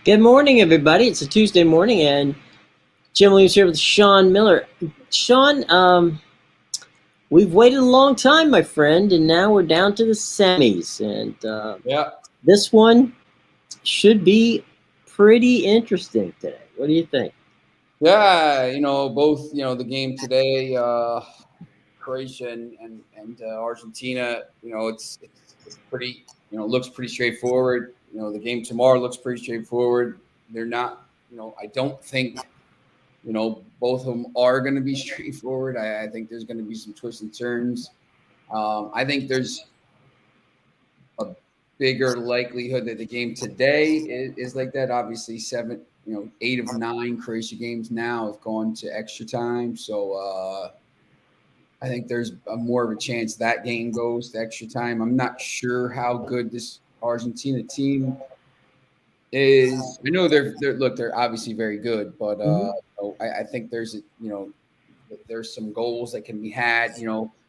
Good morning, everybody. It's a Tuesday morning, and Jim Williams here with Sean Miller. Sean, we've waited a long time, my friend, and now we're down to the semis. And Yeah, this one should be pretty interesting today. What do you think? yeah. Both. The game today, Croatia and Argentina. It's pretty. Looks pretty straightforward. The game tomorrow looks pretty straightforward. They're not. I don't think. Both of them are going to be straightforward. I think there's going to be some twists and turns. I think there's a bigger likelihood that the game today is like that. Obviously, 8 of 9 Croatia games now have gone to extra time. So I think there's more of a chance that game goes to extra time. I'm not sure how good this Argentina team is. I know they're obviously very good, but I think there's some goals that can be had,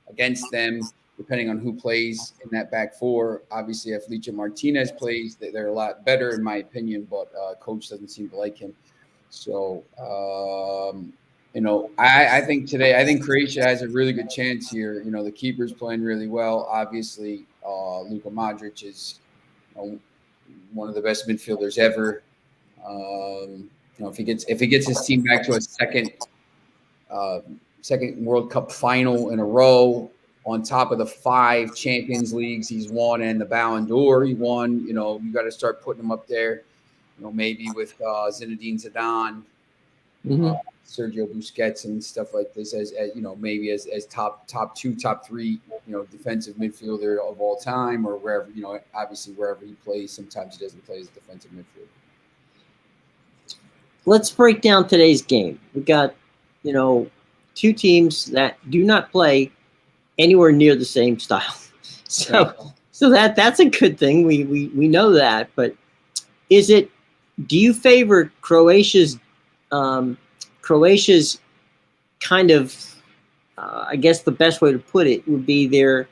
against them, depending on who plays in that back four. Obviously, if Licha Martinez plays, they're a lot better, in my opinion, but coach doesn't seem to like him. So, I think Croatia has a really good chance here. The keeper's playing really well. Obviously, Luka Modric is one of the best midfielders ever. If he gets his team back to a second World Cup final in a row, on top of the 5 Champions Leagues he's won and the Ballon d'Or he won. You got to start putting him up there. Maybe with Zinedine Zidane, Sergio Busquets, and stuff like this as maybe as top 2, top 3, defensive midfielder of all time, or wherever obviously wherever he plays. Sometimes he doesn't play as a defensive midfielder. Let's break down today's game. We got, two teams that do not play anywhere near the same style. So that's a good thing. We know that, but do you favor Croatia's kind of, I guess the best way to put it would be their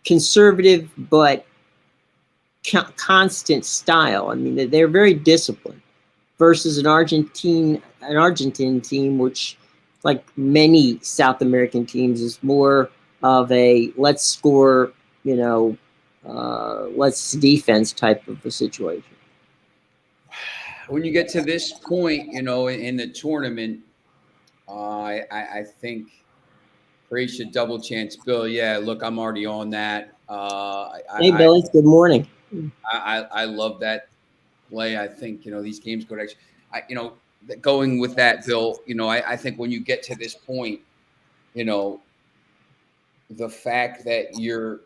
conservative but constant style. I mean, they're very disciplined versus an Argentine team, which, like many South American teams, is more of a let's score, let's defense type of a situation. When you get to this point, in the tournament, I think Croatia double chance. Bill, yeah, look, I'm already on that. Hey, Billy, good morning. I love that play. I think these games go to extra. Going with that, Bill. I think when you get to this point, the fact that you're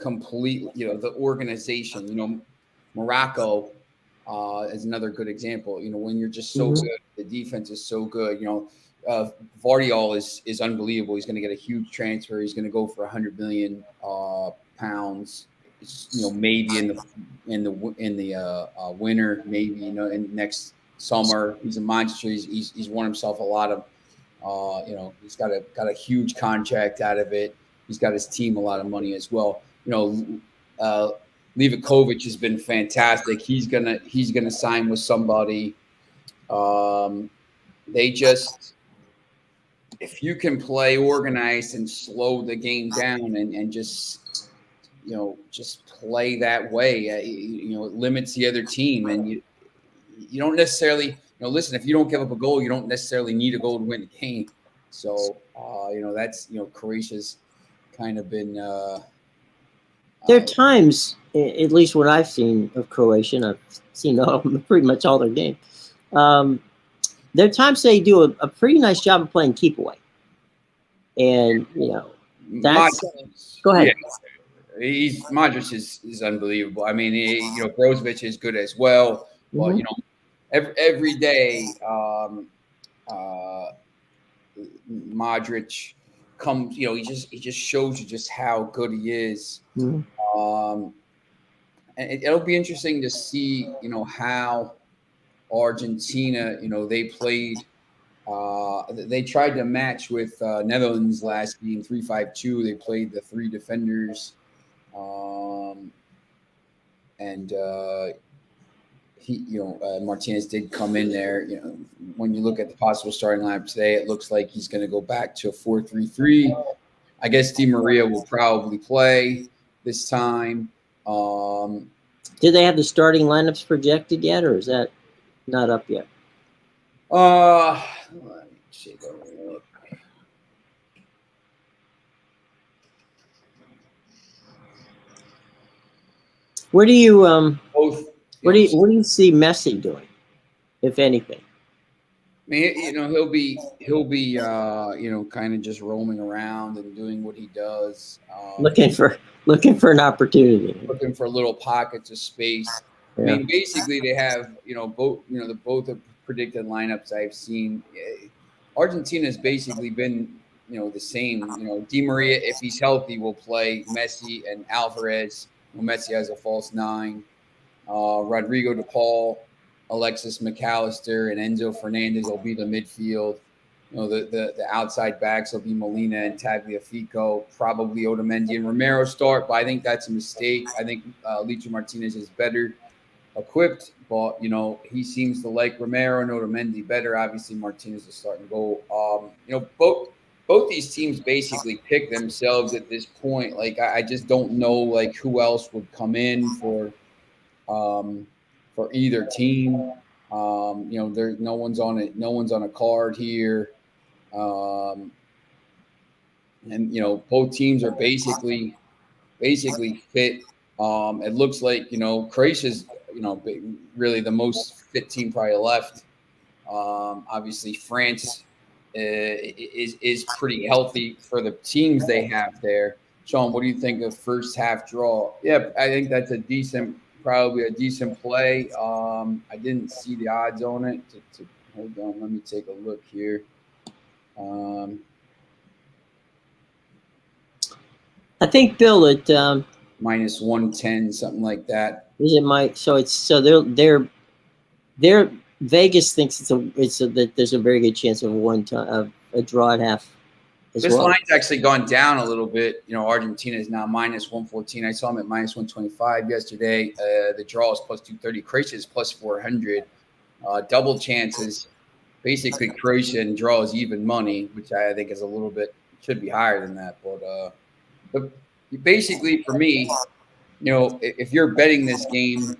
complete, the organization. Morocco is another good example. When you're just so good, the defense is so good. Vardiol is unbelievable. He's going to get a huge transfer. He's going to go for 100 million pounds. Maybe in the winter, maybe in next summer. He's a monster. He's won himself a lot of. He's got a huge contract out of it. He's got his team a lot of money as well. Livakovic has been fantastic. He's gonna sign with somebody. If you can play organized and slow the game down and just play that way, it limits the other team, and you don't necessarily listen. If you don't give up a goal, you don't necessarily need a goal to win the game. So that's Croatia's kind of been. There are times, at least what I've seen of Croatia, and I've seen pretty much all their games. There are times they do a pretty nice job of playing keep away, and that's. Go ahead. Yeah, Modric is unbelievable. I mean, Brozovic is good as well. But every day, Modric comes. He just shows you just how good he is. And it'll be interesting to see, how Argentina, they played. They tried to match with Netherlands last game, 3-5-2. They played the 3 defenders, and Martinez did come in there. When you look at the possible starting lineup today, it looks like he's going to go back to a 4-3-3. I guess Di Maria will probably play this time. Do they have the starting lineups projected yet, or is that not up yet? Let me take a look. Where do you Both. What do you see Messi doing, if anything? I mean, he'll be kind of just roaming around and doing what he does. Looking for an opportunity. Looking for little pockets of space. Yeah. I mean, basically they have both the predicted lineups I've seen. Argentina has basically been the same. Di Maria, if he's healthy, will play. Messi and Alvarez. Messi has a false 9. Rodrigo De Paul, Alexis McAllister, and Enzo Fernandez will be the midfield. The outside backs will be Molina and Tagliafico, probably Otamendi and Romero start, but I think that's a mistake. I think Licho Martinez is better equipped, but he seems to like Romero and Otamendi better. Obviously, Martinez is starting to go. Both these teams basically pick themselves at this point. Like I just don't know who else would come in for either team. There no one's on it. No one's on a card here. And both teams are basically fit. It looks like Croatia's really the most fit team probably left. Obviously France is pretty healthy for the teams they have there. Sean, what do you think of first half draw? Yeah, I think that's probably a decent play. I didn't see the odds on it. Hold on, let me take a look here. I think, Bill, it minus 110, something like that. Is it Mike? So they're Vegas thinks that there's a very good chance of a draw at half. This line's actually gone down a little bit. Argentina is now minus 114. I saw them at minus 125 yesterday. The draw is plus 230. Croatia is plus 400. Double chances. Basically, Croatia and draw is even money, which I think is should be higher than that. But basically, for me, if you're betting this game,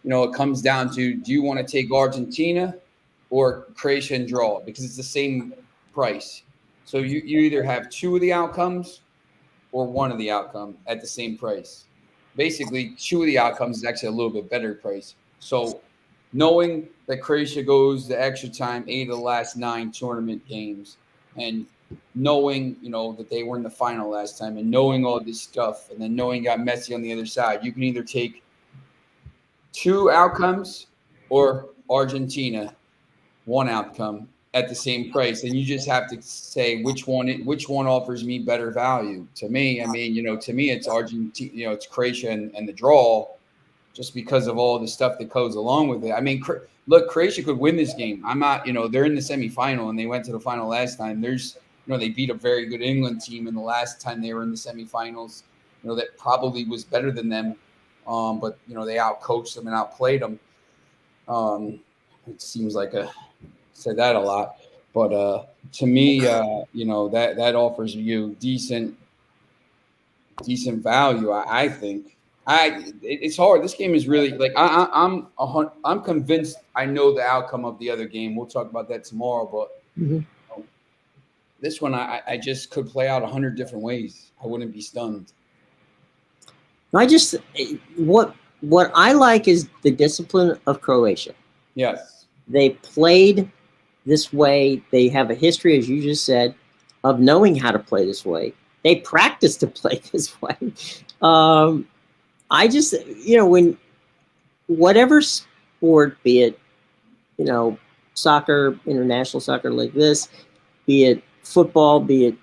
it comes down to, do you want to take Argentina or Croatia and draw? Because it's the same price. So you either have 2 of the outcomes or 1 of the outcome at the same price. Basically, 2 of the outcomes is actually a little bit better price. So knowing that Croatia goes the extra time 8 of the last 9 tournament games, and knowing that they were in the final last time, and knowing all this stuff, and then knowing you got Messi on the other side, you can either take 2 outcomes or Argentina 1 outcome at the same price, and you just have to say which one offers me better value. To me, it's Argentina, it's Croatia and the draw, just because of all the stuff that goes along with it. I mean, look, Croatia could win this game. I'm not, they're in the semifinal and they went to the final last time. They beat a very good England team in the last time they were in the semifinals. That probably was better than them, but they outcoached them and outplayed them. It seems like said that a lot, but to me, that offers you decent value. I think. It's hard. This game is really I'm convinced I know the outcome of the other game. We'll talk about that tomorrow, but this one I just could play out 100 different ways. I wouldn't be stunned. What I like is the discipline of Croatia. Yes, they played this way. They have a history, as you just said, of knowing how to play this way. They practice to play this way. I just, when whatever sport, be it, soccer, international soccer like this, be it football, be it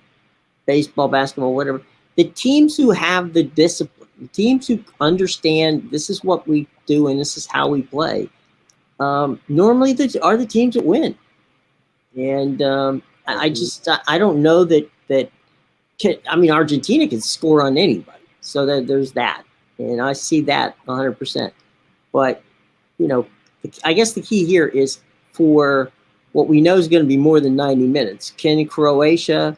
baseball, basketball, whatever, the teams who have the discipline, the teams who understand this is what we do and this is how we play, normally are the teams that win. And I don't know that Argentina can score on anybody. So there's that. And I see that 100%. But, I guess the key here is for what we know is going to be more than 90 minutes. Can Croatia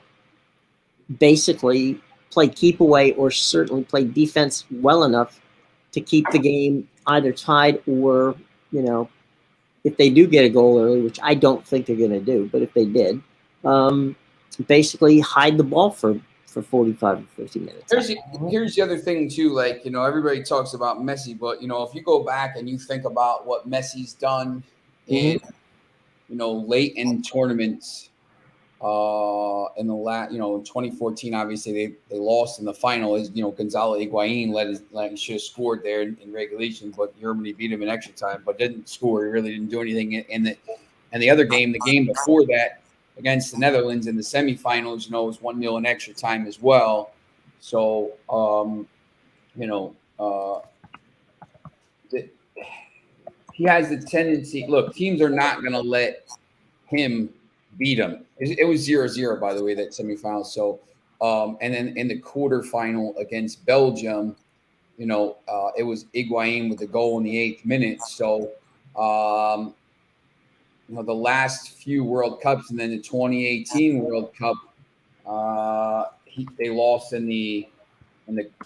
basically play keep away or certainly play defense well enough to keep the game either tied or, if they do get a goal early, which I don't think they're going to do, but if they did, basically hide the ball for 45 or 50 minutes. Here's the other thing too. Like, everybody talks about Messi, but if you go back and you think about what Messi's done in, late in tournaments, in the last, in 2014, obviously they lost in the final. As Gonzalo Higuain should have scored there in regulation, but Germany beat him in extra time, but didn't score. He really didn't do anything in the other game. The game before that against the Netherlands in the semifinals, was 1-0 in extra time as well. So, he has the tendency. Look, teams are not going to let him beat him. It was 0-0, by the way, that semifinal. So, and then in the quarterfinal against Belgium, it was Higuain with the goal in the 8th minute. So, the last few World Cups and then the 2018 World Cup, they lost in the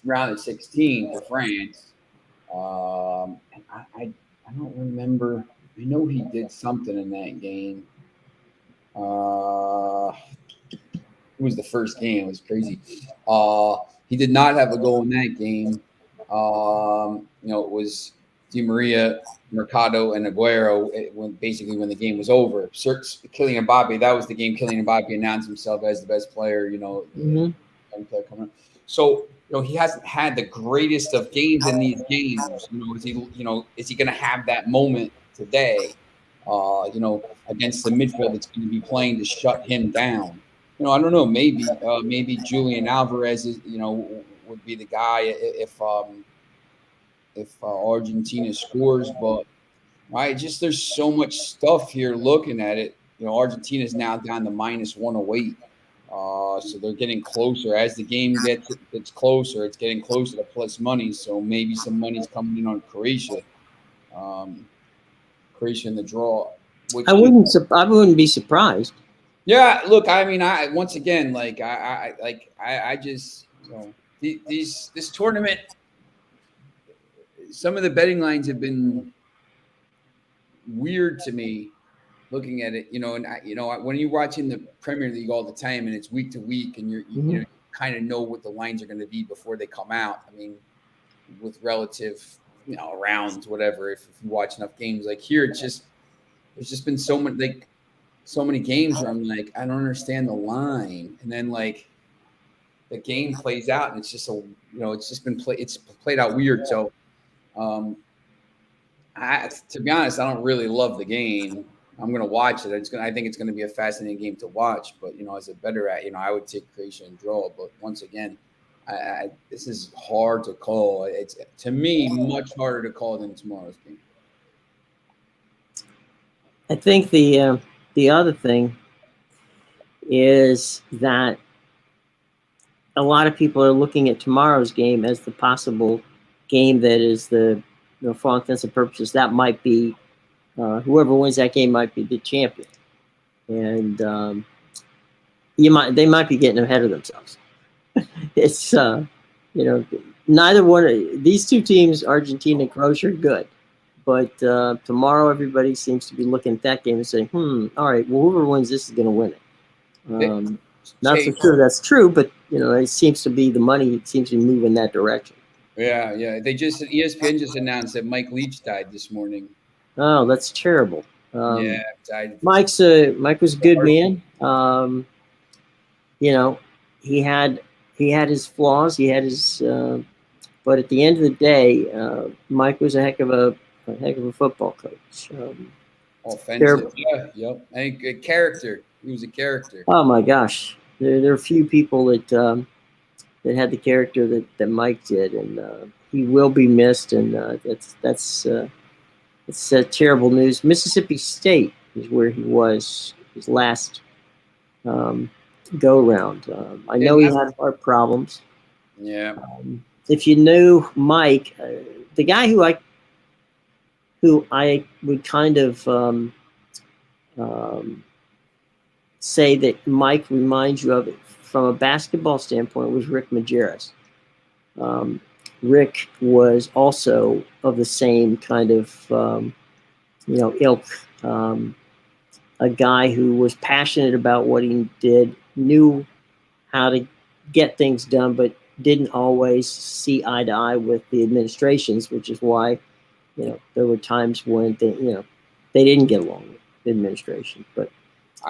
round of 16 to France. And I don't remember. I know he did something in that game. It was the first game. It was crazy. He did not have a goal in that game. It was Di Maria, Mercado, and Aguero when the game was over. Kylian Mbappe, that was the game Kylian Mbappe announced himself as the best player, So, he hasn't had the greatest of games in these games. Is he going to have that moment today, against the midfield that's going to be playing to shut him down? I don't know. Maybe Julian Alvarez is, would be the guy if Argentina scores, but there's so much stuff here looking at it. Argentina is now down to -1 away. So they're getting closer. As the game gets closer, it's getting closer to plus money. So maybe some money's coming in on Croatia. Croatia in the draw. I wouldn't be surprised. Yeah, look, once again, I just, this tournament, some of the betting lines have been weird to me looking at it, and when you're watching the Premier League all the time and it's week to week and you kind of know what the lines are going to be before they come out. With relative, rounds, whatever, if you watch enough games, like here, there's just been so many games where I'm like, I don't understand the line. And then the game plays out and it's just it's played out weird. So, to be honest, I don't really love the game. I'm going to watch it. I think it's going to be a fascinating game to watch. But as a better I would take Croatia and draw. But once again, this is hard to call. It's, to me, much harder to call than tomorrow's game. I think the other thing is that a lot of people are looking at tomorrow's game as the possible game that is for all intents and purposes, that might be whoever wins that game might be the champion, and they might be getting ahead of themselves. It's neither one of these two teams, Argentina and Croatia, are good, but tomorrow everybody seems to be looking at that game and saying, all right, well, whoever wins this is going to win it. Not so sure that's true, but it seems to be the money seems to be moving that direction. Yeah. ESPN just announced that Mike Leach died this morning. Oh, that's terrible. Died. Mike was a good man. He had his flaws. He had his, but at the end of the day, Mike was a heck of a football coach. Offensive, yep, and a character. He was a character. Oh my gosh, there are few people that had the character that Mike did, and he will be missed. And that's terrible news. Mississippi State is where he was his last go round. I know he had heart problems. Yeah. If you knew Mike, the guy who who I would kind of say that Mike reminds you of it from a basketball standpoint was Rick Majerus. Rick was also of the same kind of ilk. A guy who was passionate about what he did, knew how to get things done, but didn't always see eye to eye with the administrations, which is why, there were times when they didn't get along with the administration. But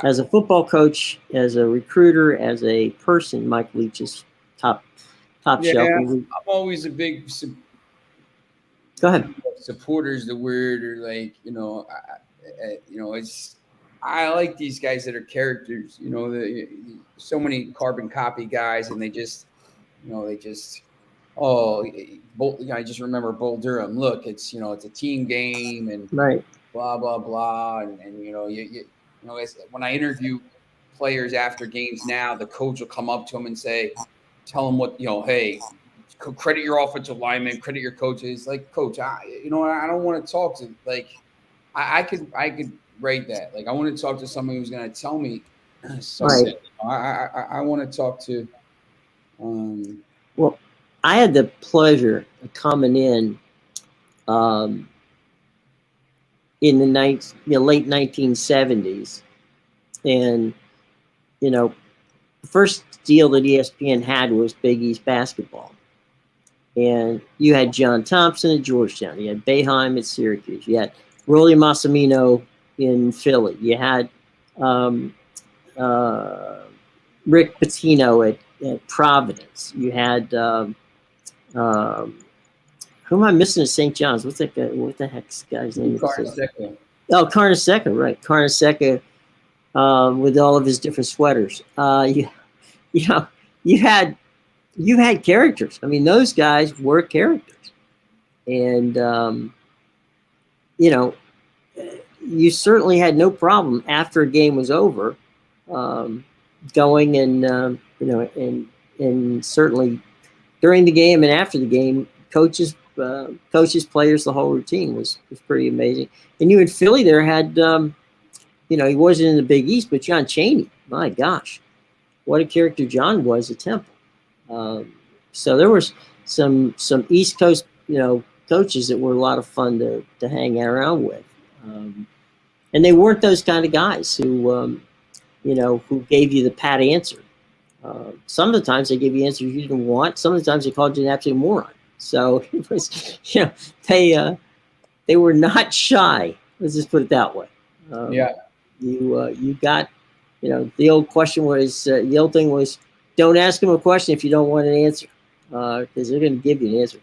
as a football coach, as a recruiter, as a person, Mike Leach is top shelf. I'm always a big go ahead. Supporters the word, or like it's. I like these guys that are characters. So many carbon copy guys, and I just remember Bull Durham. Look, it's it's a team game, and right, blah blah blah, and when I interview players after games now, the coach will come up to them and tell them what hey, credit your offensive lineman, credit your coaches. Like, coach, I don't want to talk to I could rate that. Like, I want to talk to somebody who's going to tell me something. Right. I want to talk to. Well, I had the pleasure of coming in the late 1970s, and the first deal that ESPN had was Big East basketball, and you had John Thompson at Georgetown, you had Boeheim at Syracuse, you had Rolly Massimino in Philly, you had Rick Pitino at Providence, you had who am I missing at St. John's? What's that guy? What the heck's the guy's name? Carnesecca. Oh, Carnesecca, right? Carnesecca, with all of his different sweaters. You had characters. I mean, those guys were characters, and you certainly had no problem after a game was over, going and and certainly during the game and after the game, coaches, players, the whole routine was pretty amazing. And you in Philly there had, he wasn't in the Big East, but John Chaney, my gosh, what a character John was at Temple. So there was some East Coast, coaches that were a lot of fun to hang around with. And they weren't those kind of guys who gave you the pat answer. Some of the times they gave you answers you didn't want. Some of the times they called you an absolute moron. So it was, they were not shy. Let's just put it that way. You got, the old question was, the old thing was, don't ask them a question if you don't want an answer, because they're going to give you an answer.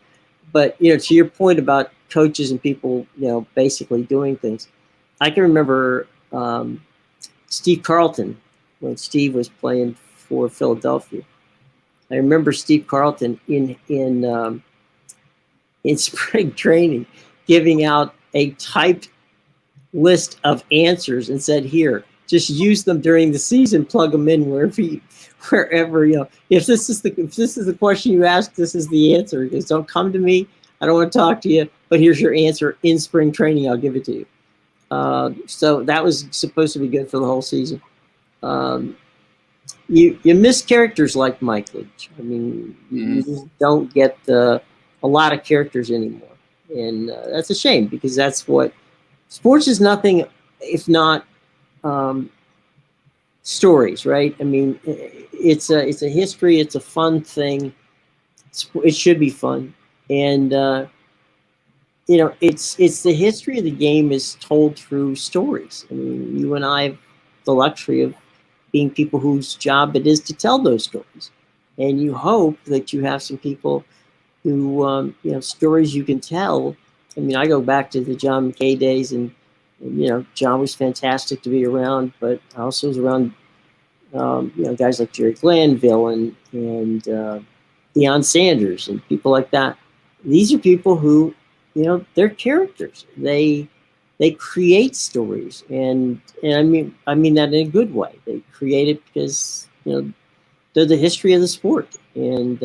But, to your point about coaches and people, basically doing things, I can remember Steve Carlton when Steve was playing for Philadelphia. I remember Steve Carlton in spring training giving out a typed list of answers and said, "Here, just use them during the season. Plug them in wherever if this is the question you ask, this is the answer. Just don't come to me. I don't want to talk to you. But here's your answer in spring training. I'll give it to you." So that was supposed to be good for the whole season. You miss characters like Mike Leach. I mean, you just don't get a lot of characters anymore, and that's a shame, because that's what sports is. Nothing if not stories, right? I mean, it's a history. It's a fun thing. It should be fun, and it's the history of the game is told through stories. I mean, you and I have the luxury of being people whose job it is to tell those stories, and you hope that you have some people who stories you can tell. I mean, I go back to the John McKay days, and John was fantastic to be around, but I also was around guys like Jerry Glanville and Deion Sanders and people like that. These are people who, they're characters. They create stories, and I mean that in a good way. They create it because they're the history of the sport, and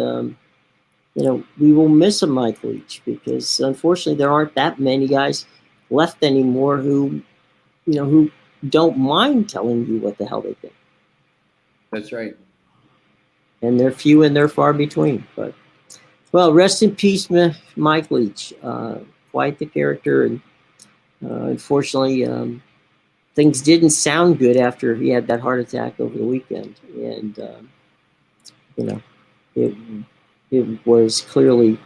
we will miss a Mike Leach, because unfortunately there aren't that many guys left anymore who don't mind telling you what the hell they think. That's right. And they're few and they're far between. But well, rest in peace, Mike Leach. Quite the character, and unfortunately, things didn't sound good after he had that heart attack over the weekend, and you know, it it was clearly.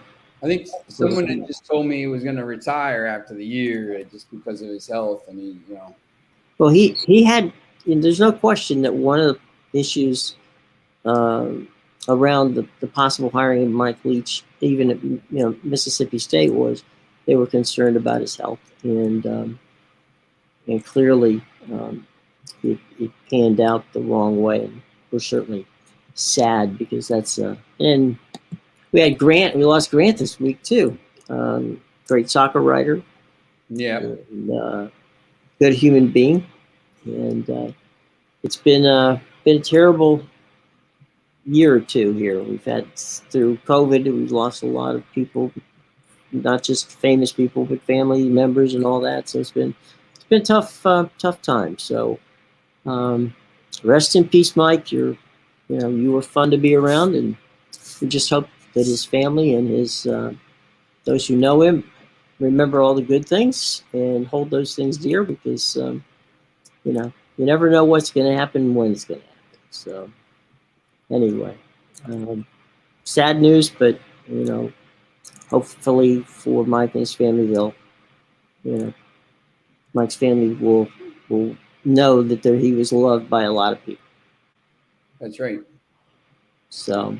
I think someone had just told me he was going to retire after the year just because of his health. I mean, Well, he had. And there's no question that one of the issues around the possible hiring of Mike Leach, even at Mississippi State, was they were concerned about his health, and clearly it panned out the wrong way, and we're certainly sad because that's and we had Grant. We lost Grant this week too. Great soccer writer. Yeah. And, good human being, and it's been a terrible year or two here. We've had through COVID, we've lost a lot of people, not just famous people, but family members and all that. So it's been tough time. So rest in peace, Mike. You were fun to be around, and we just hope that his family and his those who know him remember all the good things and hold those things dear, because you never know what's going to happen, when it's going to happen. So anyway, sad news, but hopefully for Mike and his family, Mike's family will know that he was loved by a lot of people. That's right. So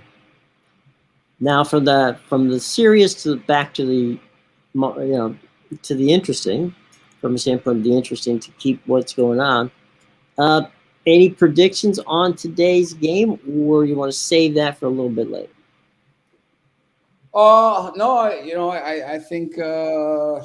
now from the serious back to the to the interesting, from a standpoint of the interesting, to keep what's going on. Any predictions on today's game, or you want to save that for a little bit later? No, I think it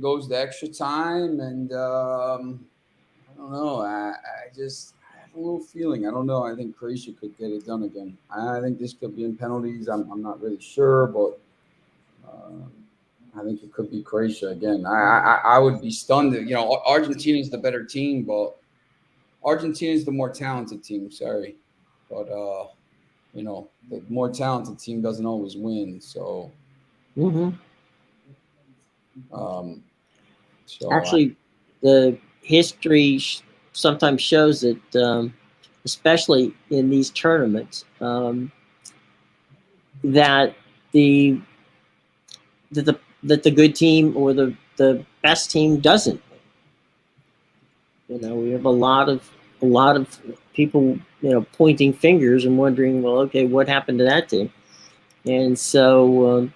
goes to extra time, and I don't know. I have a little feeling. I don't know. I think Croatia could get it done again. I think this could be in penalties. I'm not really sure, but I think it could be Croatia again. I would be stunned. Argentina is the better team, but Argentina is the more talented team. Sorry, but the more talented team doesn't always win. So, actually, the history sometimes shows that, especially in these tournaments, that the good team or the best team doesn't. We have a lot of people, pointing fingers and wondering, well, okay, what happened to that team? And so,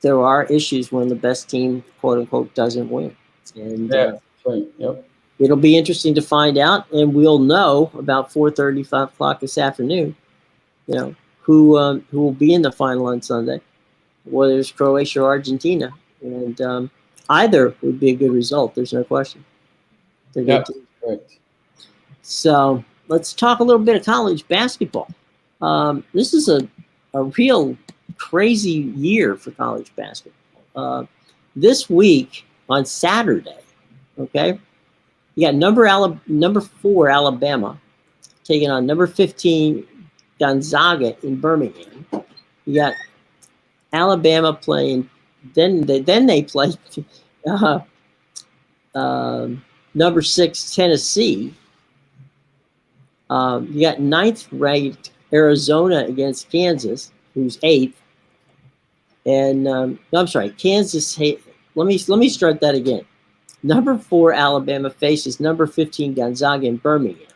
there are issues when the best team, quote unquote, doesn't win. And right. Yep. It'll be interesting to find out, and we'll know about 4:30, 5 o'clock this afternoon, who will be in the final on Sunday, whether it's Croatia or Argentina. And either would be a good result. There's no question. Yeah, correct. So let's talk a little bit of college basketball. This is a real crazy year for college basketball. This week on Saturday, okay, you got number 4 Alabama taking on number 15 Gonzaga in Birmingham. You got Alabama playing. Then they play number 6 Tennessee. You got 9th ranked Arizona against Kansas, who's 8th. And I'm sorry, Kansas. Let me start that again. Number 4 Alabama faces number 15 Gonzaga in Birmingham.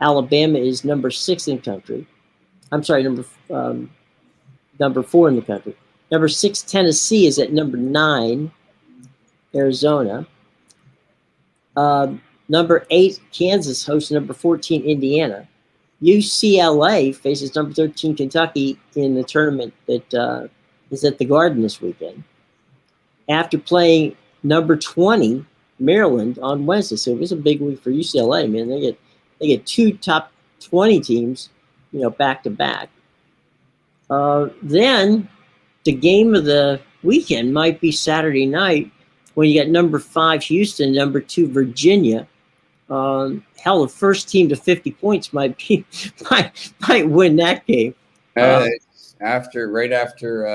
Alabama is number 6 in the country. I'm sorry, number 4 in the country. Number 6 Tennessee is at number 9 Arizona. Number 8 Kansas hosts number 14 Indiana. UCLA faces number 13 Kentucky in the tournament that is at the Garden this weekend, after playing number 20 Maryland on Wednesday. So it was a big week for UCLA, man. They get 2 top 20 teams, back to back. Then the game of the weekend might be Saturday night when you got number 5 Houston, number 2 Virginia. Hell, the first team to 50 points might win that game. Right after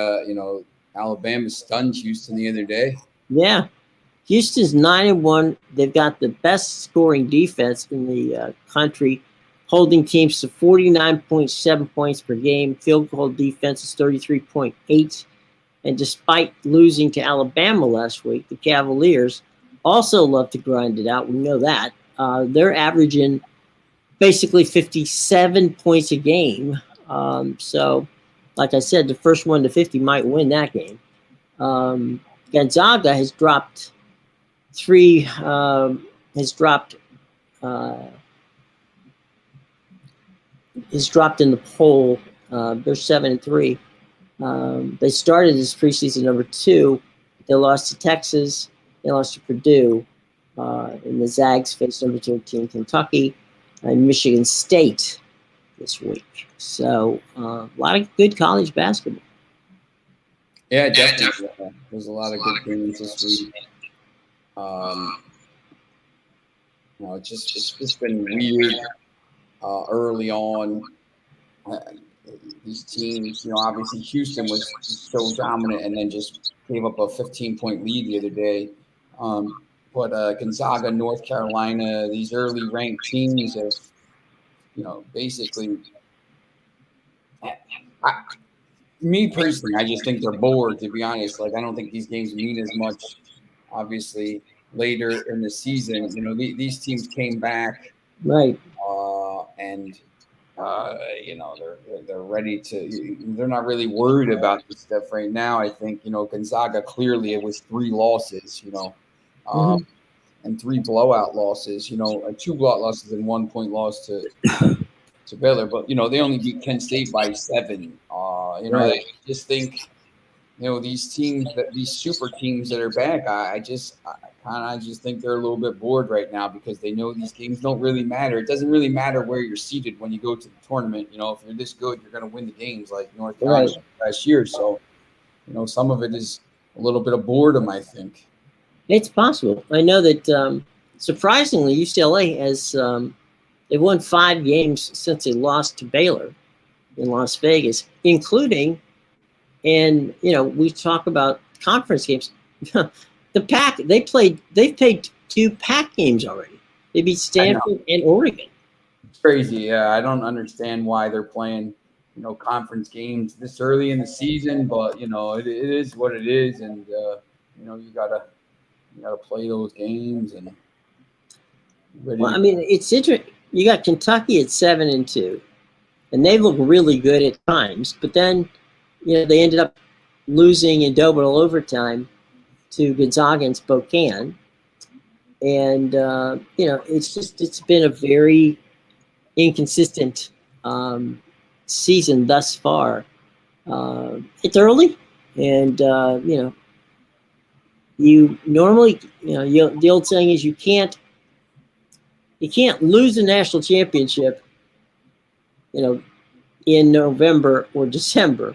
Alabama stunned Houston the other day. Yeah, Houston's 9-1. They've got the best scoring defense in the country, holding teams to 49.7 points per game. Field goal defense is 33.8. And despite losing to Alabama last week, the Cavaliers also love to grind it out. We know that. They're averaging basically 57 points a game. So, like I said, the first one to 50 might win that game. Gonzaga has dropped has dropped in the poll. They're 7-3. They started as preseason number 2. They lost to Texas. They lost to Purdue. And the Zags faced number 13 Kentucky and Michigan State this week. So a lot of good college basketball. Yeah, definitely. There's a lot of good games this week. It's just been weird early on. These teams, obviously Houston was so dominant and then just gave up a 15-point lead the other day. But Gonzaga, North Carolina, these early ranked teams have, basically. Me personally, I just think they're bored, to be honest. Like, I don't think these games mean as much, obviously, later in the season. These teams came back. Right. And they're ready to. They're not really worried about this stuff right now. I think Gonzaga clearly it was 3 losses, and 3 blowout losses. 2 blowout losses and 1 point loss to Baylor, but they only beat Kent State by 7. I just think these teams these super teams that are back. I kind of just think they're a little bit bored right now because they know these games don't really matter. It doesn't really matter where you're seated when you go to the tournament. If you're this good, you're going to win the games like North Carolina last year. So, some of it is a little bit of boredom, I think. It's possible. I know that surprisingly, UCLA has they've won 5 games since they lost to Baylor in Las Vegas, including, and we talk about conference games. The Pac, they've played 2 Pac games already. They beat Stanford and Oregon. It's crazy. Yeah, I don't understand why they're playing, conference games this early in the season, but it is what it is, and you gotta play those games and. Well, I mean, it's interesting. You got Kentucky at 7-2, and they look really good at times, but then they ended up losing in double overtime to Gonzaga and Spokane. And, it's been a very inconsistent season thus far. It's early, and, you normally, the old saying is you can't lose a national championship, in November or December.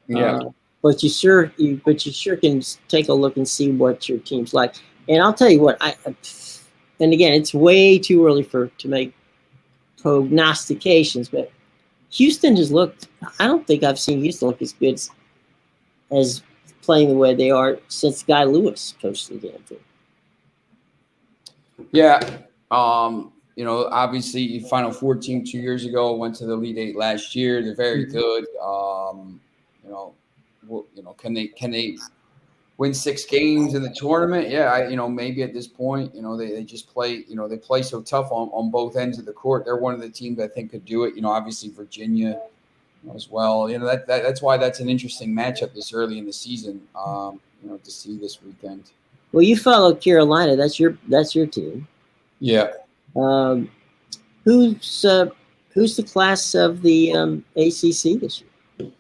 Yeah. But you sure can take a look and see what your team's like. And I'll tell you what, and again, it's way too early to make prognostications, but Houston has looked. I don't think I've seen Houston look as good as playing the way they are since Guy Lewis coached the damn thing. Yeah. Obviously, Final Four team 2 years ago, went to the Elite 8 last year. They're very good. Can they win 6 games in the tournament? Yeah, maybe at this point, they just play. They play so tough on both ends of the court. They're one of the teams I think could do it. Obviously Virginia as well. That's why that's an interesting matchup this early in the season. To see this weekend. Well, you follow Carolina. That's your team. Yeah. Who's the class of the ACC this year?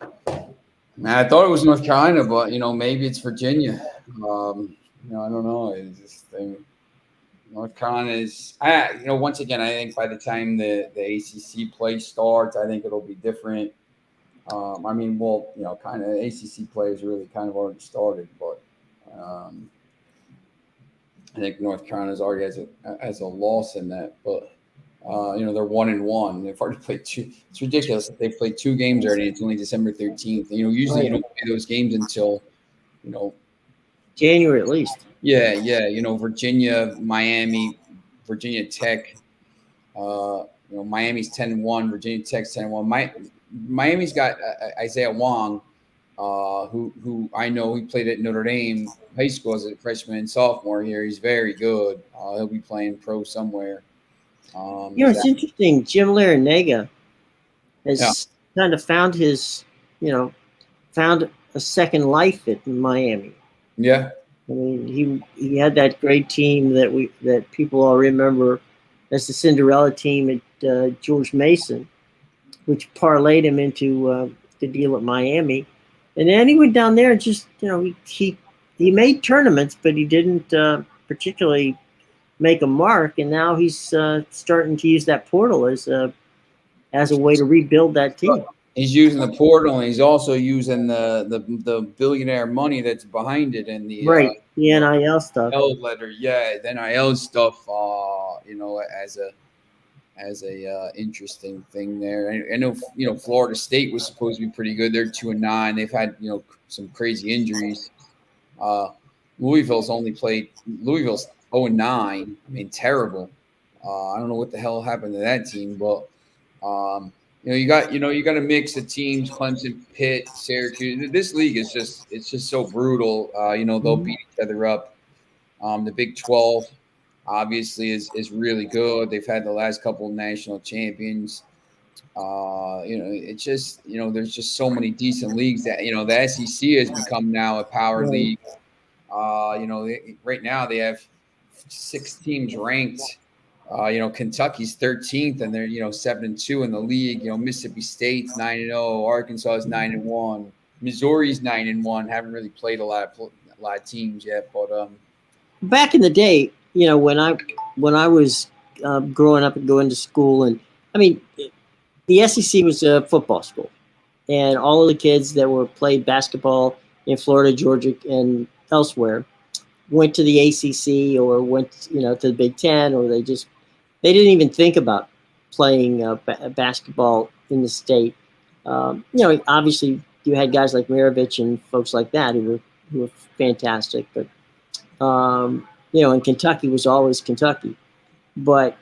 I thought it was North Carolina, but maybe it's Virginia. I don't know. It's just North Carolina is. Once again, I think by the time the ACC play starts, I think it'll be different. I mean, well, kind of ACC players really kind of already started, but I think North Carolina's already has a loss in that. But they're 1-1. They've already played two. It's ridiculous that they've played 2 games already. It's only December 13th. Usually you don't play those games until January at least. Yeah. Virginia, Miami, Virginia Tech. Miami's 10-1. Virginia Tech's 10-1. Miami's got Isaiah Wong, who I know he played at Notre Dame high school as a freshman and sophomore here. He's very good. He'll be playing pro somewhere. It's interesting. Jim Larinaga has kind of found found a second life at Miami. Yeah. I mean, he had that great team that people all remember as the Cinderella team at George Mason, which parlayed him into the deal at Miami. And then he went down there and just, he made tournaments, but he didn't particularly make a mark. And now he's starting to use that portal as a way to rebuild that team. He's using the portal, and he's also using the billionaire money that's behind it, and the NIL stuff. The NIL stuff. As a interesting thing there. I know Florida State was supposed to be pretty good. They're 2-9. They've had some crazy injuries. Louisville's 0-9. I mean, terrible. I don't know what the hell happened to that team, but you got a mix of teams: Clemson, Pitt, Syracuse. This league is just so brutal. They'll beat each other up. The Big 12 obviously is really good. They've had the last couple of national champions. It's just there's just so many decent leagues that the SEC has become now a power league. Right now they have 6 teams ranked. Kentucky's 13th, and they're 7-2 in the league. Mississippi State's 9-0, Arkansas is 9-1, Missouri's 9-1. Haven't really played a lot of teams yet, but back in the day, when I was growing up and going to school, and I mean, the SEC was a football school, and all of the kids that played basketball in Florida, Georgia, and elsewhere went to the ACC or went to the Big Ten, or they didn't even think about playing basketball in the state. Obviously you had guys like Maravich and folks like that who were fantastic, but and Kentucky was always Kentucky. But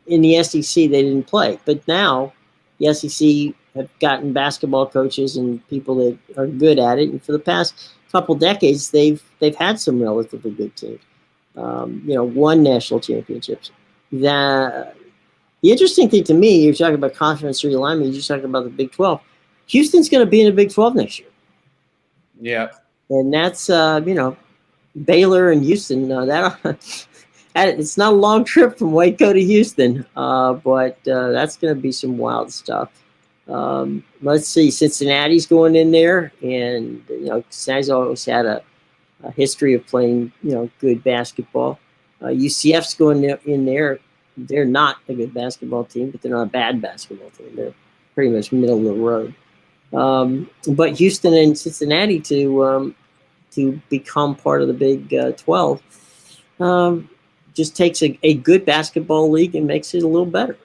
in the SEC, they didn't play. But now the SEC have gotten basketball coaches and people that are good at it. And for the past couple decades, they've had some relatively good teams. Won national championships. The interesting thing to me, you're talking about conference realignment. You're talking about the Big 12. Houston's going to be in the Big 12 next year. Yeah, and that's Baylor and Houston. It's not a long trip from Waco to Houston, but that's going to be some wild stuff. Let's see, Cincinnati's going in there, and Cincinnati's always had a history of playing good basketball. UCF's going in there. They're not a good basketball team, but they're not a bad basketball team. They're pretty much middle of the road. But Houston and Cincinnati to become part of the Big 12 just takes a good basketball league and makes it a little better.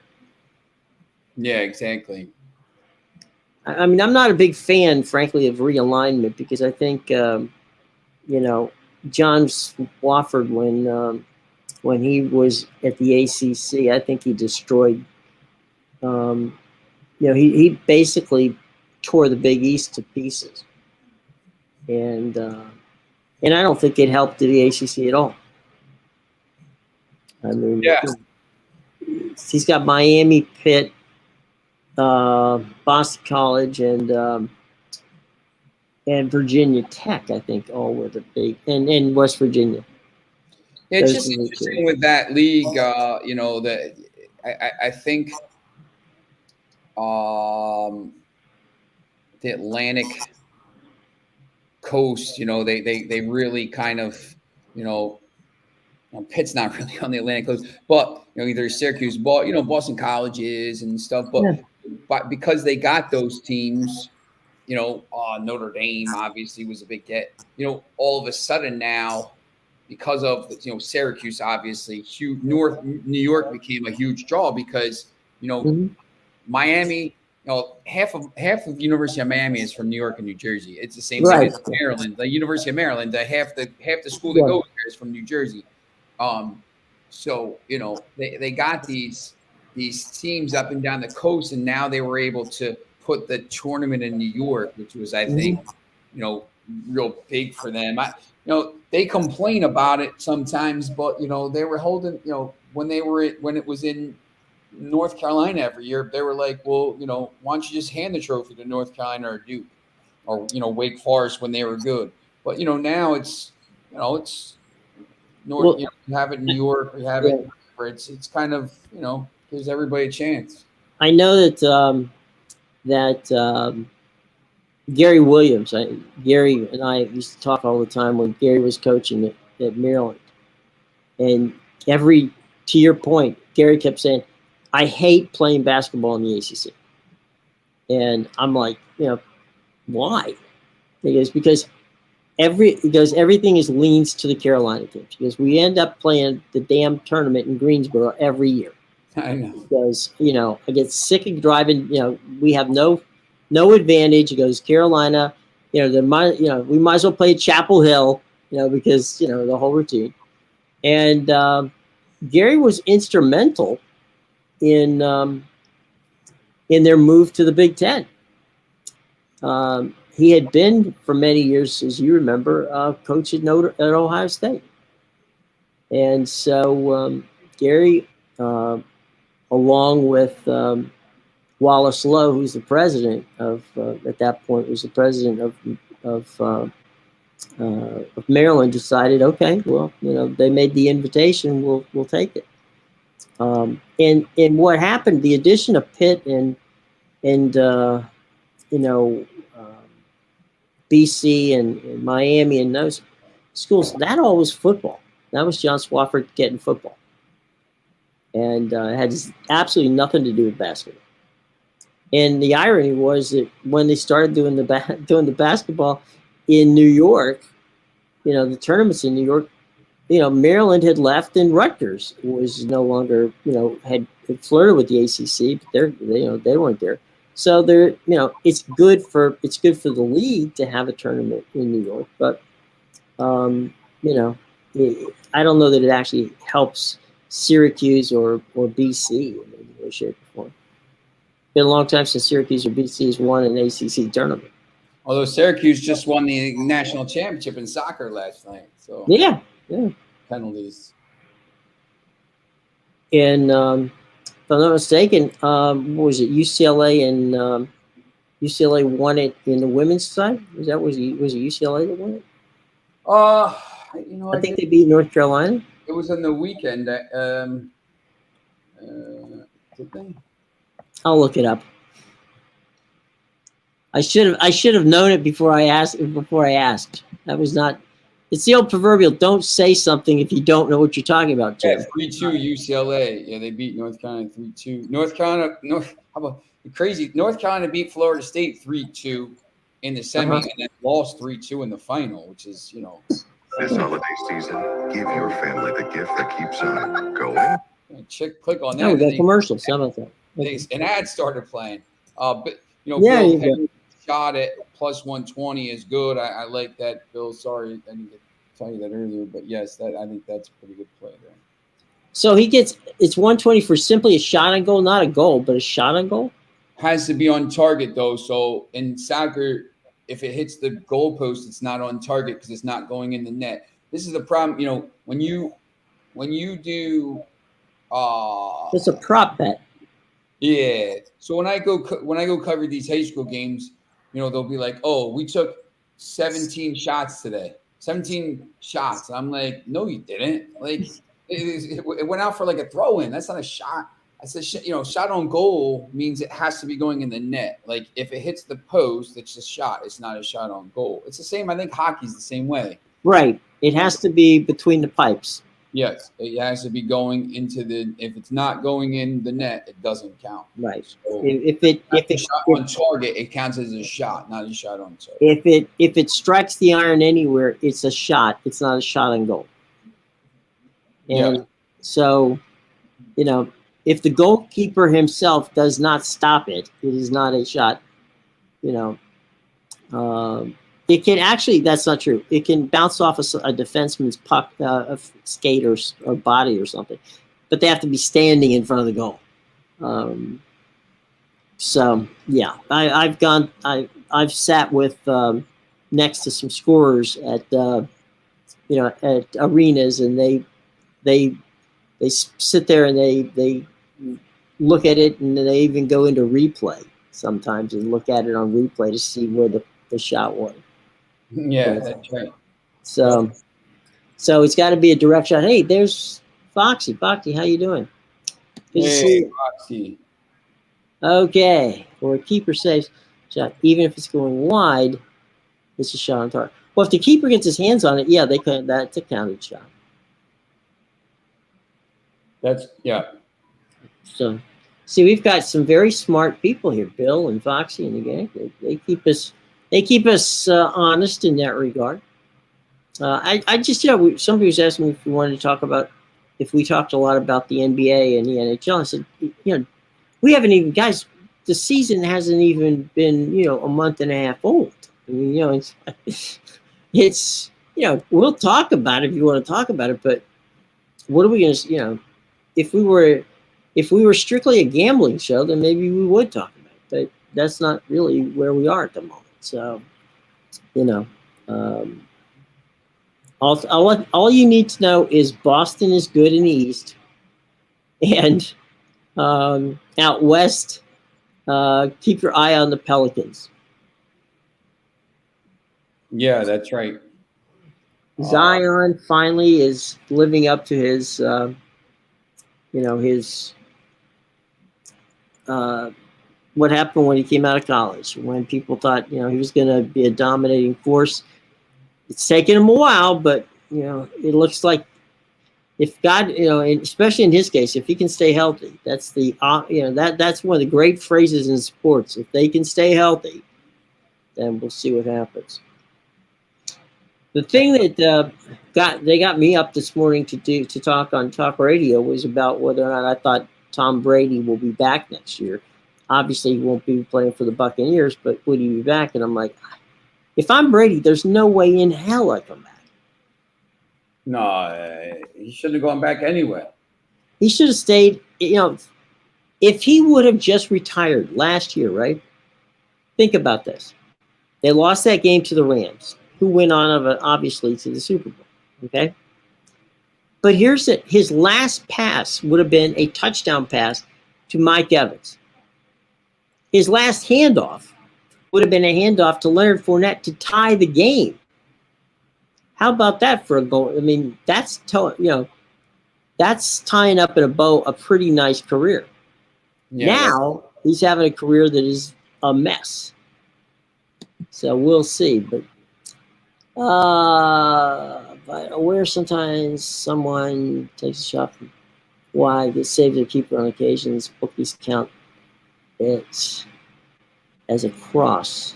Yeah, exactly. I mean, I'm not a big fan, frankly, of realignment because I think, John Swofford, when he was at the ACC, I think he destroyed. He basically tore the Big East to pieces, and I don't think it helped the ACC at all. I mean, he's got Miami, Pitt, Boston College, and Virginia Tech, I think, all were the big, and West Virginia. Yeah, it's just interesting with that league, that I think the Atlantic coast, they really kind of, Pitt's not really on the Atlantic coast, but either Syracuse, Boston College is and stuff, but because they got those teams, Notre Dame obviously was a big get. All of a sudden now, because of Syracuse, obviously, huge New York became a huge draw because Mhm. Miami. Half of University of Miami is from New York and New Jersey. It's the same thing Right. as Maryland. The University of Maryland, half the school that Yeah. goes there is from New Jersey. So they got these teams up and down the coast, and now they were able to put the tournament in New York, which was, I think, Mhm. real big for them. They complain about it sometimes, but they were holding, when it was in North Carolina every year, they were like, well, why don't you just hand the trophy to North Carolina or Duke or Wake Forest when they were good? But now it's North. Well, You have it in New York, or you have yeah. it where it's kind of gives everybody a chance. I know that Gary Williams, Gary and I used to talk all the time when Gary was coaching at Maryland, and to your point, Gary kept saying, "I hate playing basketball in the ACC," and I'm like, why? He goes, because everything is leans to the Carolina teams, because we end up playing the damn tournament in Greensboro every year. I know. Because I get sick of driving. We have no advantage. He goes, Carolina. We might as well play Chapel Hill. Because the whole routine. And Gary was instrumental in their move to the Big Ten. He had been for many years, as you remember, coach at Ohio State, and so Gary, along with Wallace Lowe, who's the president of at that point was the president of Maryland, decided, okay, well, they made the invitation, we'll take it. And what happened, the addition of Pitt and BC and Miami and those schools, that all was football. That was John Swofford getting football, and it had absolutely nothing to do with basketball. And the irony was that when they started doing the basketball in New York, the tournaments in New York, Maryland had left, and Rutgers was no longer, had flirted with the ACC, but they weren't there. So it's good for the league to have a tournament in New York, but I don't know that it actually helps Syracuse or BC in any way, shape, or form. Been a long time since Syracuse or BC has won an ACC tournament. Although Syracuse just won the national championship in soccer last night, so yeah, penalties. And if I'm not mistaken, what was it, UCLA and UCLA won it in the women's side? Was it UCLA that won it? I think they beat North Carolina. It was on the weekend. Did they? I'll look it up. I should have known it before I asked. That was not. It's the old proverbial: don't say something if you don't know what you're talking about. Yeah, 3-2 UCLA. Yeah, they beat North Carolina 3-2. How about crazy? North Carolina beat Florida State 3-2 in the semi, and then lost 3-2 in the final, which is This holiday season, give your family the gift that keeps on going. Click on that. Oh, the commercials. How about that? An ad started playing. But yeah, Bill shot at plus 120 is good. I like that, Bill. Sorry, I didn't get to tell you that earlier, but yes, I think that's a pretty good play there. So it's 120 for simply a shot on goal, not a goal, but a shot on goal. Has to be on target though. So in soccer, if it hits the goalpost, it's not on target because it's not going in the net. This is the problem. When you do. It's a prop bet. Yeah. So when I go cover these high school games, they'll be like, "Oh, we took 17 shots today. 17 shots." I'm like, "No, you didn't. Like, it went out for like a throw in. That's not a shot." I said, shot on goal means it has to be going in the net. Like if it hits the post, it's a shot. It's not a shot on goal. It's the same. I think hockey's the same way. Right. It has to be between the pipes. Yes, it has to be going into the. If it's not going in the net, it doesn't count. Right. So If a shot on target, it counts as a shot, not a shot on target. if it strikes the iron anywhere, it's a shot. It's not a shot on goal. And Yeah. so, if the goalkeeper himself does not stop it, it is not a shot. It can actually, that's not true. It can bounce off a defenseman's puck, a skate or body or something, but they have to be standing in front of the goal. So yeah, I've sat with next to some scorers at at arenas, and they sit there and they look at it, and they even go into replay sometimes and look at it on replay to see where the shot was. Yeah, that's right. So it's got to be a direct shot. Hey, there's Foxy. Foxy, how you doing? Good to see Hey, you. Foxy. Okay, or a keeper saves shot, even if it's going wide, it's a shot on target. Well, if the keeper gets his hands on it, yeah, they can. That's a counted shot. That's So, see, we've got some very smart people here, Bill and Foxy and the gang. They keep us honest in that regard. I just somebody was asking me if we wanted to talk about if we talked a lot about the NBA and the NHL. I said, we haven't even, guys. The season hasn't even been a month and a half old. I mean, it's we'll talk about it if you want to talk about it, but what are we going to if we were strictly a gambling show, then maybe we would talk about it, but that's not really where we are at the moment. So all you need to know is Boston is good in the East, and out West, keep your eye on the Pelicans. Yeah, that's right. Zion finally is living up to his, what happened when he came out of college, when people thought, he was going to be a dominating force. It's taken him a while, but, it looks like if God, especially in his case, if he can stay healthy, that's that's one of the great phrases in sports. If they can stay healthy, then we'll see what happens. The thing that got me up this morning to talk on talk radio was about whether or not I thought Tom Brady will be back next year. Obviously, he won't be playing for the Buccaneers, but would he be back? And I'm like, if I'm Brady, there's no way in hell I come back. No, he shouldn't have gone back anyway. He should have stayed. If he would have just retired last year, right? Think about this. They lost that game to the Rams, who went on obviously to the Super Bowl. Okay. But here's it. His last pass would have been a touchdown pass to Mike Evans. His last handoff would have been a handoff to Leonard Fournette to tie the game. How about that for a goal? I mean, that's tying up in a bow a pretty nice career. Yeah, now he's having a career that is a mess. So we'll see. But aware sometimes someone takes a shot from wide, gets saved their keeper on occasions. Bookies count it as a cross.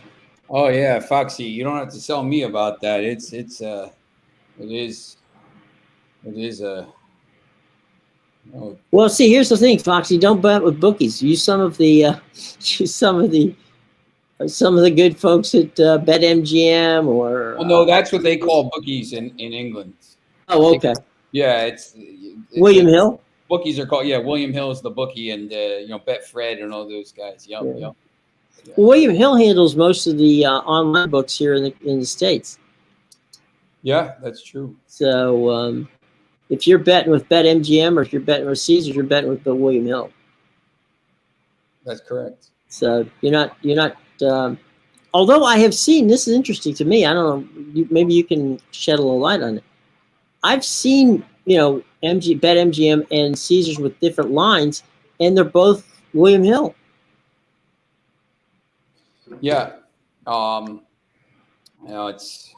Oh yeah, Foxy, you don't have to tell me about that. It is a. Well, see, here's the thing, Foxy. Don't bet with bookies. Use some of the good folks at BetMGM or. Well, no, that's what they call bookies in England. Oh, okay. Yeah, it's William Hill. Bookies are called. Yeah, William Hill is the bookie, and Betfred and all those guys. Yep. Yeah. Well, William Hill handles most of the online books here in the States. Yeah, that's true. So if you're betting with BetMGM or if you're betting with Caesars, you're betting with William Hill. That's correct. So you're not. Although I have seen, this is interesting to me. I don't know. Maybe you can shed a little light on it. I've seen BetMGM and Caesars with different lines, and they're both William Hill. Yeah, it's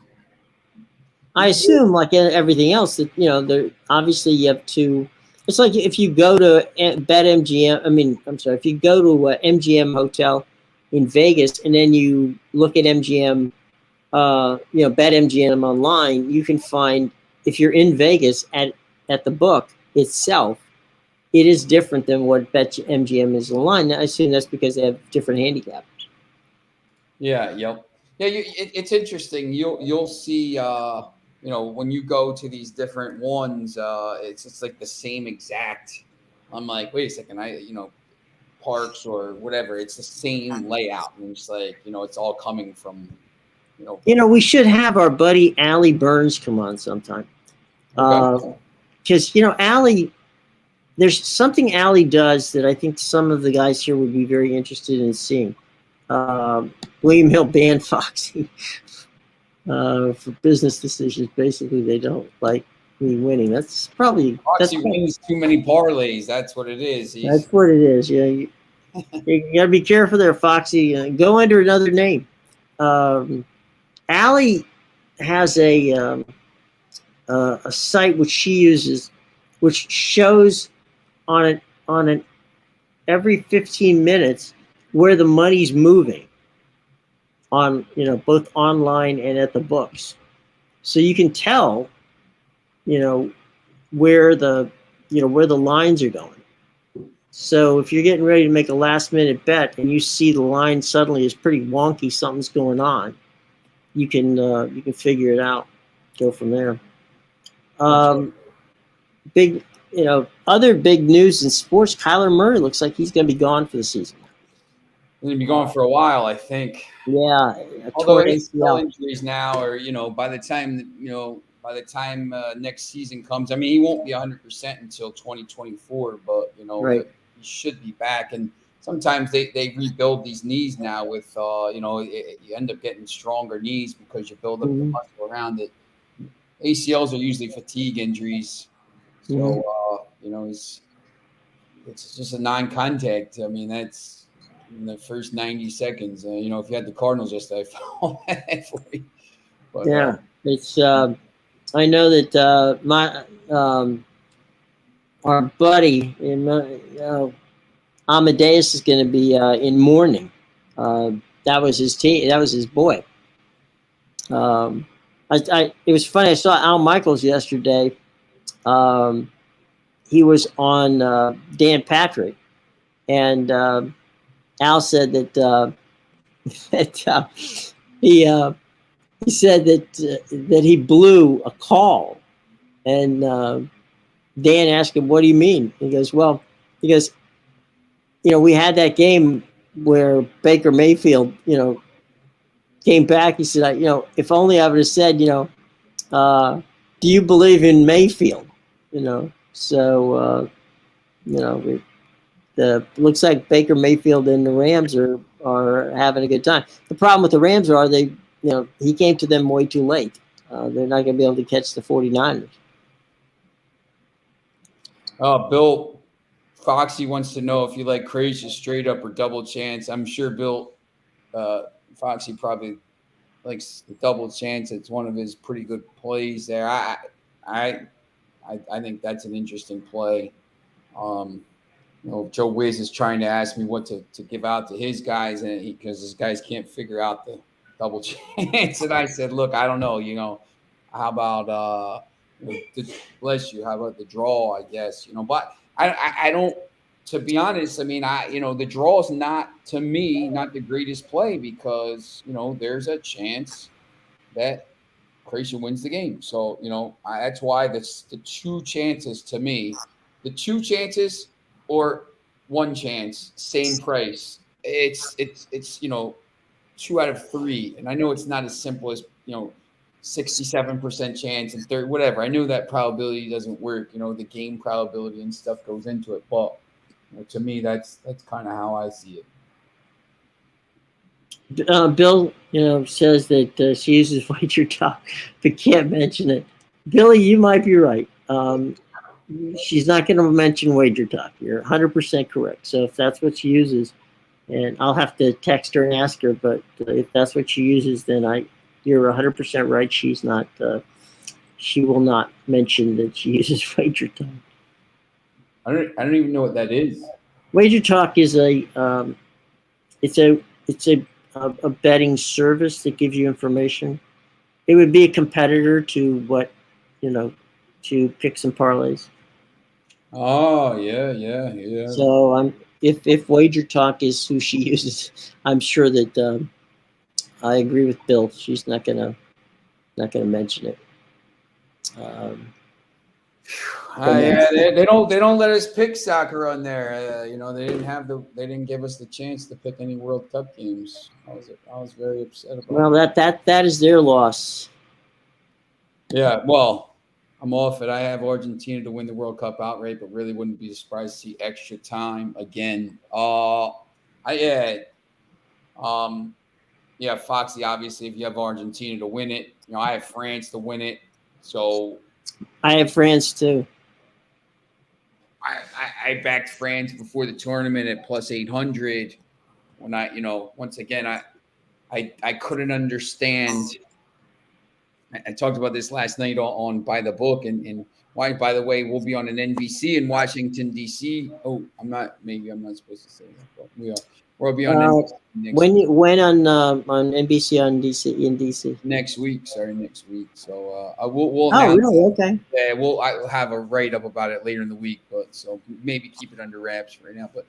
I assume, like everything else, that there obviously you have to. It's like if you go to BetMGM. I mean, I'm sorry, if you go to a MGM hotel in Vegas and then you look at MGM, BetMGM online, you can find if you're in Vegas at the book itself, it is different than what BetMGM is online. I assume that's because they have different handicaps. Yeah. Yep. Yeah. It's interesting. You'll see. When you go to these different ones, it's like the same exact. I'm like, wait a second. Parks or whatever. It's the same layout, and it's like it's all coming from. We should have our buddy Allie Burns come on sometime. Okay. Because Allie, there's something Allie does that I think some of the guys here would be very interested in seeing. William Hill banned Foxy for business decisions. Basically, they don't like me winning. That's probably Foxy wins too many parlays. That's what it is. That's what it is. Yeah, you gotta be careful there, Foxy. Go under another name. Allie has a site which she uses, which shows on an every 15 minutes where the money's moving on both online and at the books, so you can tell where the lines are going. So if you're getting ready to make a last minute bet and you see the line suddenly is pretty wonky, something's going on, you can figure it out, go from there. Big other big news in sports, Kyler Murray looks like he's going to be gone for the season. He's going to be gone for a while, I think. Yeah. Although ACL injuries now, or by the time next season comes, I mean, he won't be 100% until 2024, but right. He should be back. And sometimes they rebuild these knees now with you end up getting stronger knees because you build up the muscle around it. ACLs are usually fatigue injuries, so it's just a non-contact. I mean, that's in the first 90 seconds. If you had the Cardinals yesterday, I felt bad for you. But, yeah, it's. I know that my our buddy Amadeus is going to be in mourning. That was his team. That was his boy. It was funny. I saw Al Michaels yesterday. He was on Dan Patrick, and Al said that he said that he blew a call, and Dan asked him, "What do you mean?" He goes, we had that game where Baker Mayfield, came back." He said, if only I would have said, do you believe in Mayfield? So, looks like Baker Mayfield and the Rams are having a good time. The problem with the Rams are he came to them way too late. They're not going to be able to catch the 49ers. Bill Foxy wants to know if you like crazy straight up or double chance. I'm sure Bill Foxy probably likes the double chance. It's one of his pretty good plays there. I think that's an interesting play. Joe Wiz is trying to ask me what to give out to his guys, and because his guys can't figure out the double chance. And I said, look, I don't know. How about bless you? How about the draw? I guess but I don't. To be honest, I mean, the draw is not, to me, not the greatest play because, there's a chance that Croatia wins the game. So, that's why the two chances to me, the two chances or one chance, same price. It's 2 out of 3. And I know it's not as simple as, 67% chance and third, whatever. I know that probability doesn't work. The game probability and stuff goes into it, but to me, that's kind of how I see it. Bill, says that she uses Wager Talk, but can't mention it. Billy, you might be right. She's not going to mention Wager Talk. You're 100% correct. So if that's what she uses, and I'll have to text her and ask her, but if that's what she uses, then you're 100% right. She's not she will not mention that she uses Wager Talk. I don't even know what that is. Wager Talk is it's a betting service that gives you information. It would be a competitor to what, to picks and parlays. Oh yeah. So if Wager Talk is who she uses, I'm sure that I agree with Bill. She's not gonna mention it. Yeah, they don't let us pick soccer on there. They didn't give us the chance to pick any World Cup games. I was very upset about. Well, that is their loss. Yeah, well, I'm off it. I have Argentina to win the World Cup outright, but really wouldn't be surprised to see extra time again. Yeah, Foxy. Obviously, if you have Argentina to win it, I have France to win it. So I have France too. I backed France before the tournament at plus 800. When once again, I couldn't understand. I talked about this last night on By the Book, and why, by the way, we'll be on an NBC in Washington, D.C. Oh, I'm not supposed to say that, but we are. We'll be on NBC when on NBC in DC next week. Sorry, next week. So we'll oh, really? Okay. Yeah, I'll have a write up about it later in the week, but so maybe keep it under wraps right now. But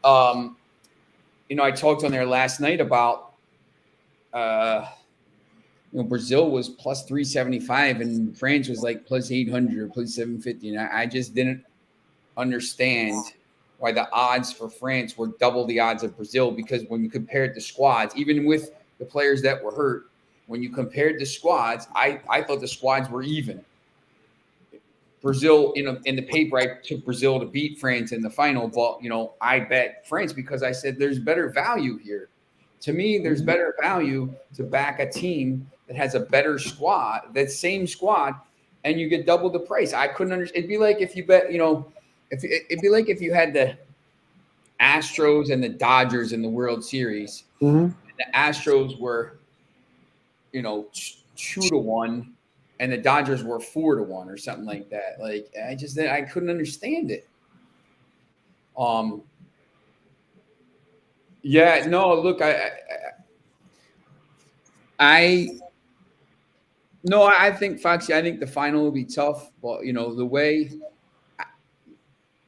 I talked on there last night about Brazil was plus 375 and France was like plus 800 or plus 750, and I just didn't understand why the odds for France were double the odds of Brazil, because when you compared the squads, even with the players that were hurt, when you compared the squads, I thought the squads were even. Brazil, in the paper, I took Brazil to beat France in the final, but I bet France because I said there's better value here. To me, there's better value to back a team that has a better squad, that same squad, and you get double the price. I couldn't understand. It'd be like if you bet, it'd be like if you had the Astros and the Dodgers in the World Series. Mm-hmm. The Astros were, 2-1, and the Dodgers were 4-1 or something like that. Like I couldn't understand it. Yeah, no, look, I think Foxy, I think the final will be tough, but the way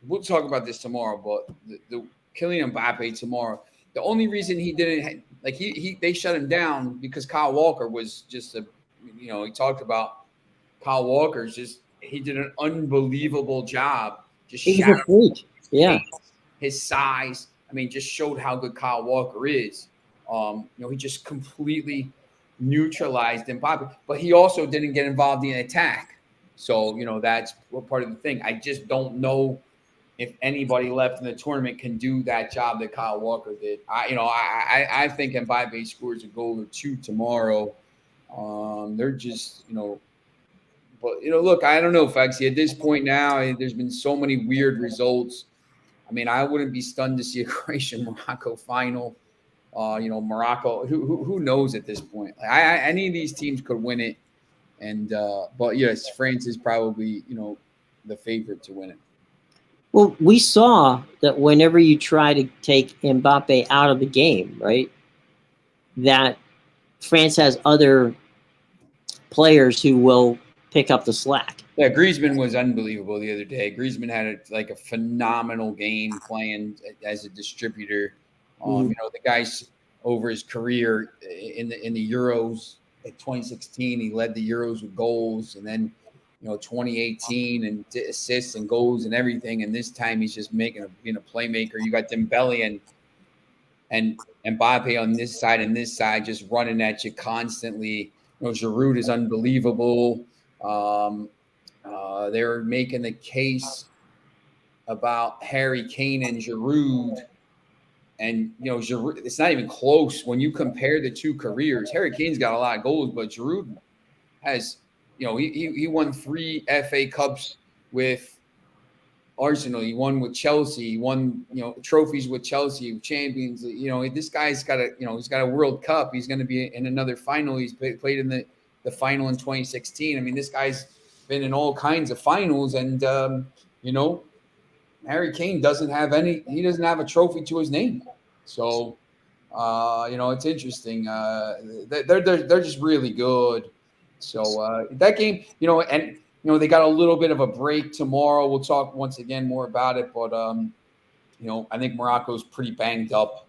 we'll talk about this tomorrow, but the Kylian Mbappe tomorrow, the only reason he didn't they shut him down because Kyle Walker was just he talked about Kyle Walker's he did an unbelievable job. He's a freak. Yeah. His size. I mean, just showed how good Kyle Walker is. He just completely neutralized Mbappe, but he also didn't get involved in attack. So, that's part of the thing. I just don't know if anybody left in the tournament can do that job that Kyle Walker did. I think Mbappe scores a goal or two tomorrow. They're just, but look, I don't know, Foxy. At this point now, there's been so many weird results. I mean, I wouldn't be stunned to see a Croatia-Morocco final. Morocco. Who knows at this point? Any of these teams could win it, but yes, France is probably the favorite to win it. Well, we saw that whenever you try to take Mbappe out of the game, right, that France has other players who will pick up the slack. Yeah, Griezmann was unbelievable the other day. Griezmann had a phenomenal game playing as a distributor. The guy's over his career in the Euros at 2016, he led the Euros with goals, and then 2018 and assists and goals and everything. And this time he's just being a playmaker. You got Dembele and Mbappe on this side and this side just running at you constantly. Giroud is unbelievable. They're making the case about Harry Kane and Giroud. And, Giroud, it's not even close when you compare the two careers. Harry Kane's got a lot of goals, but Giroud has, he won 3 FA Cups with Arsenal. He won with Chelsea. He won, trophies with Chelsea, champions. This guy's got he's got a World Cup. He's going to be in another final. He's played in the final in 2016. I mean, this guy's been in all kinds of finals, and you know, Harry Kane doesn't have any. He doesn't have a trophy to his name. So you know, it's interesting. They're just really good. So that game, you know, and you know, they got a little bit of a break tomorrow. We'll talk once again more about it, but you know, I think Morocco's pretty banged up.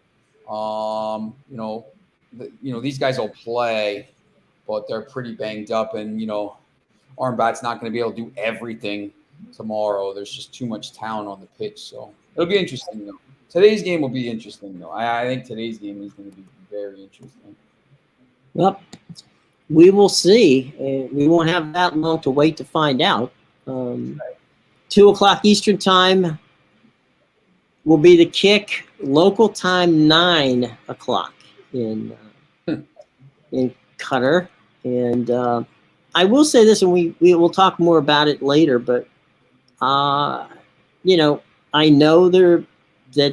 You know, you know, these guys will play, but they're pretty banged up, and you know, Armbat's not going to be able to do everything tomorrow. There's just too much talent on the pitch, so it'll be interesting though. Today's game will be interesting though. I think today's game is going to be very interesting. Well, we will see. We won't have that long to wait to find out. 2 o'clock Eastern time will be the kick. Local time 9 o'clock in Qatar. And I will say this, and we will talk more about it later. But you know, I know that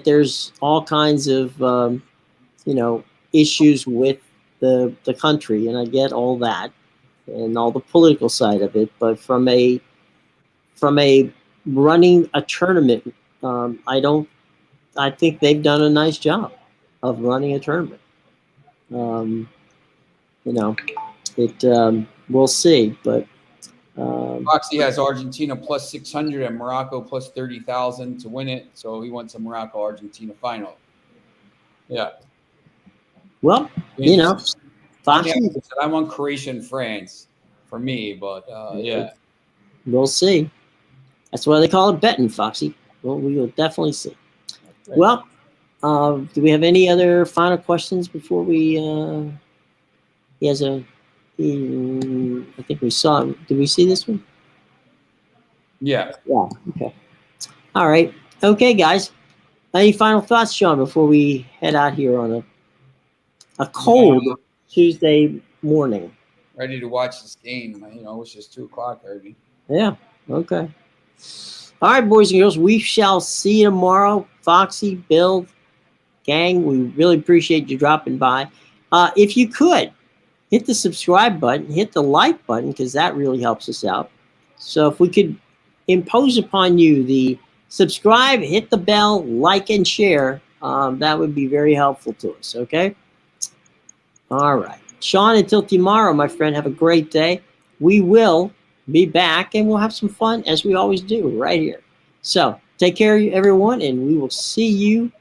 there's all kinds of you know, issues with the country, and I get all that and all the political side of it. But from a running a tournament, I think they've done a nice job of running a tournament. You know, we'll see, but Foxy has Argentina plus 600 and Morocco plus 30,000 to win it, so he wants a Morocco-Argentina final. Yeah. Well, you know, Foxy, I want Croatia and France for me, but yeah, we'll see. That's why they call it betting, Foxy. Well, we will definitely see. Well, do we have any other final questions before we? He has a. I think we saw. Did we see this one? Yeah. Yeah. Okay. All right. Okay, guys. Any final thoughts, Sean, before we head out here on a cold Tuesday morning? Ready to watch this game. You know, it's just 2 o'clock already. Yeah. Okay. All right, boys and girls. We shall see you tomorrow. Foxy, Bill, gang, we really appreciate you dropping by. If you could, hit the subscribe button, hit the like button, because that really helps us out. So if we could impose upon you the subscribe, hit the bell, like, and share, that would be very helpful to us, okay? All right. Sean, until tomorrow, my friend, have a great day. We will be back, and we'll have some fun, as we always do, right here. So take care, everyone, and we will see you